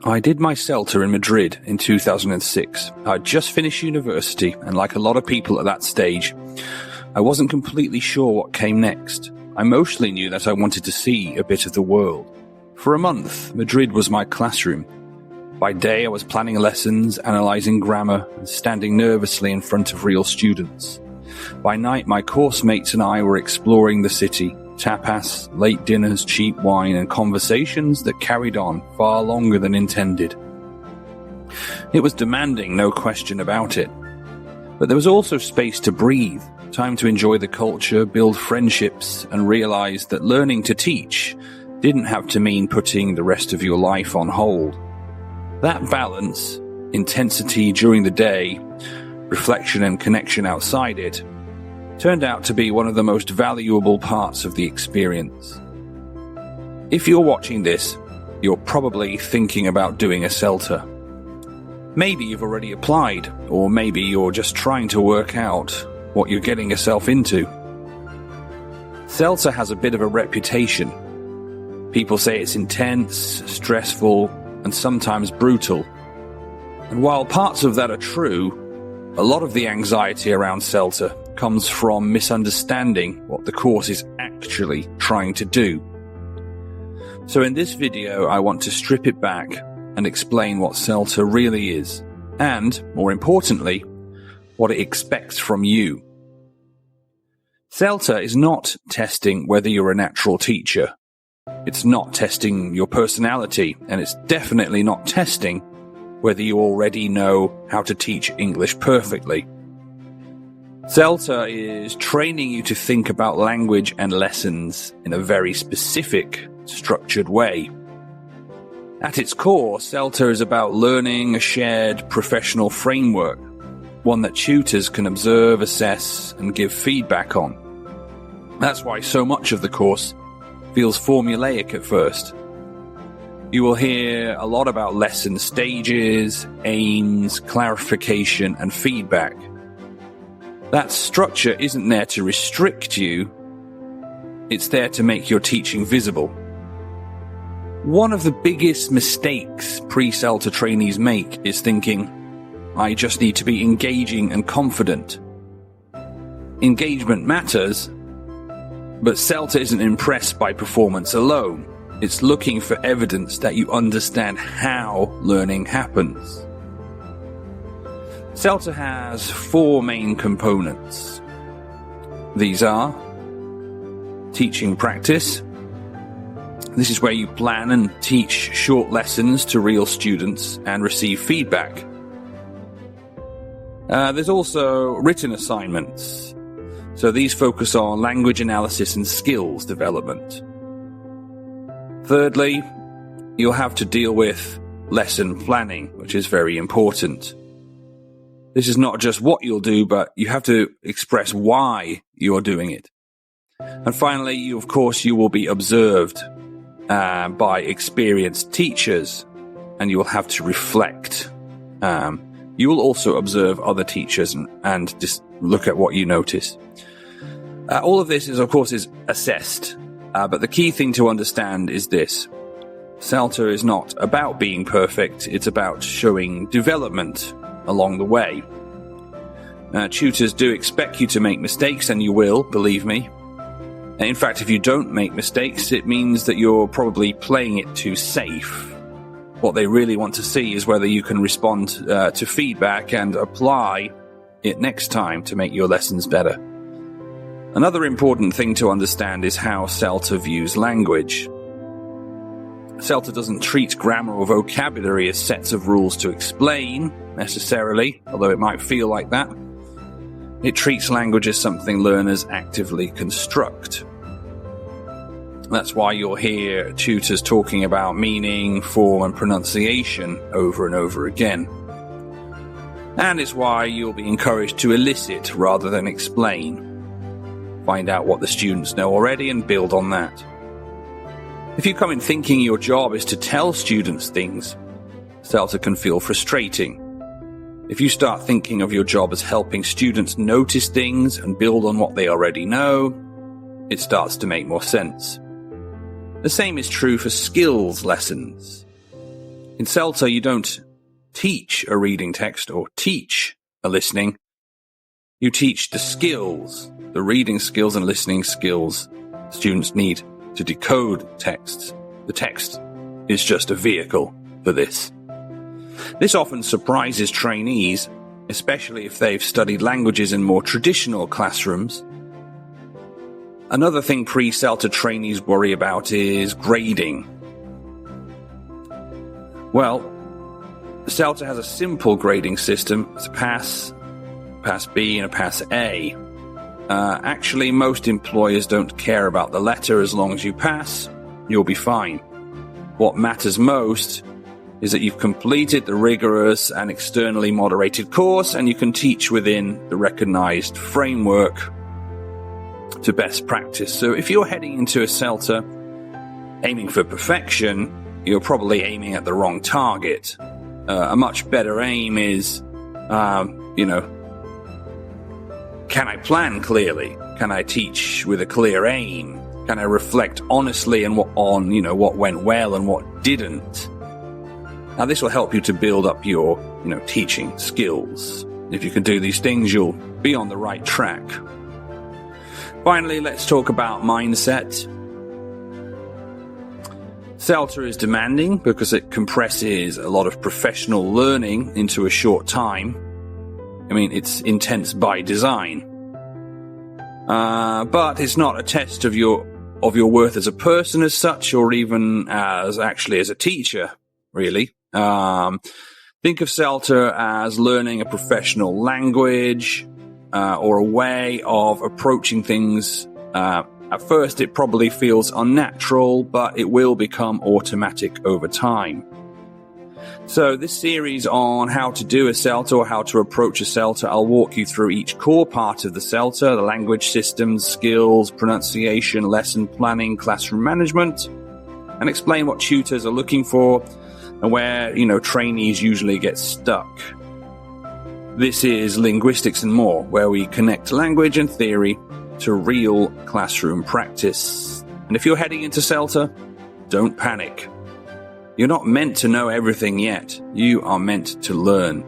I did my CELTA in Madrid in 2006. I'd just finished university, and like a lot of people at that stage, I wasn't completely sure what came next. I mostly knew that I wanted to see a bit of the world. For a month, Madrid was my classroom. By day, I was planning lessons, analysing grammar, and standing nervously in front of real students. By night, my course mates and I were exploring the city. Tapas, late dinners, cheap wine, and conversations that carried on far longer than intended. It was demanding, no question about it. But there was also space to breathe, time to enjoy the culture, build friendships, and realize that learning to teach didn't have to mean putting the rest of your life on hold. That balance, intensity during the day, reflection and connection outside it, turned out to be one of the most valuable parts of the experience. If you're watching this, you're probably thinking about doing a CELTA. Maybe you've already applied, or maybe you're just trying to work out what you're getting yourself into. CELTA has a bit of a reputation. People say it's intense, stressful, and sometimes brutal. And while parts of that are true, a lot of the anxiety around CELTA comes from misunderstanding what the course is actually trying to do. So in this video, I want to strip it back and explain what CELTA really is, and, more importantly, what it expects from you. CELTA is not testing whether you're a natural teacher. It's not testing your personality, and it's definitely not testing whether you already know how to teach English perfectly. CELTA is training you to think about language and lessons in a very specific, structured way. At its core, CELTA is about learning a shared professional framework, one that tutors can observe, assess, and give feedback on. That's why so much of the course feels formulaic at first. You will hear a lot about lesson stages, aims, clarification, and feedback. That structure isn't there to restrict you, it's there to make your teaching visible. One of the biggest mistakes pre-CELTA trainees make is thinking, I just need to be engaging and confident. Engagement matters, but CELTA isn't impressed by performance alone. It's looking for evidence that you understand how learning happens. CELTA has 4 main components. These are teaching practice. This is where you plan and teach short lessons to real students and receive feedback. There's also written assignments. So these focus on language analysis and skills development. Thirdly, you'll have to deal with lesson planning, which is very important. This is not just what you'll do, but you have to express why you're doing it. And finally, you will be observed by experienced teachers, and you will have to reflect. You will also observe other teachers and just look at what you notice. All of this is assessed, but the key thing to understand is this. CELTA is not about being perfect, it's about showing development along the way. Tutors do expect you to make mistakes, and you will, believe me. In fact, if you don't make mistakes, it means that you're probably playing it too safe. What they really want to see is whether you can respond to feedback and apply it next time to make your lessons better. Another important thing to understand is how CELTA views language. CELTA doesn't treat grammar or vocabulary as sets of rules to explain, necessarily, although it might feel like that. It treats language as something learners actively construct. That's why you'll hear tutors talking about meaning, form, and pronunciation over and over again. And it's why you'll be encouraged to elicit rather than explain. Find out what the students know already and build on that. If you come in thinking your job is to tell students things, CELTA can feel frustrating. If you start thinking of your job as helping students notice things and build on what they already know, it starts to make more sense. The same is true for skills lessons. In CELTA, you don't teach a reading text or teach a listening. You teach the skills, the reading skills and listening skills students need to decode texts. The text is just a vehicle for this. This often surprises trainees, especially if they've studied languages in more traditional classrooms. Another thing pre-CELTA trainees worry about is grading. Well, CELTA has a simple grading system. It's a pass, pass B, and a pass A. Actually, most employers don't care about the letter. As long as you pass, you'll be fine. What matters most is that you've completed the rigorous and externally moderated course, and you can teach within the recognized framework to best practice. So if you're heading into a CELTA aiming for perfection, you're probably aiming at the wrong target. A much better aim is, can I plan clearly? Can I teach with a clear aim? Can I reflect honestly on what went well and what didn't? Now, this will help you to build up your, teaching skills. If you can do these things, you'll be on the right track. Finally, let's talk about mindset. CELTA is demanding because it compresses a lot of professional learning into a short time. It's intense by design. But it's not a test of your worth as a person as such, or even as a teacher, really. Think of CELTA as learning a professional language, or a way of approaching things. At first, it probably feels unnatural, but it will become automatic over time. So this series on how to do a CELTA or how to approach a CELTA, I'll walk you through each core part of the CELTA, the language systems, skills, pronunciation, lesson planning, classroom management, and explain what tutors are looking for and where, trainees usually get stuck. This is Linguistics and More, where we connect language and theory to real classroom practice. And if you're heading into CELTA, don't panic. You're not meant to know everything yet. You are meant to learn.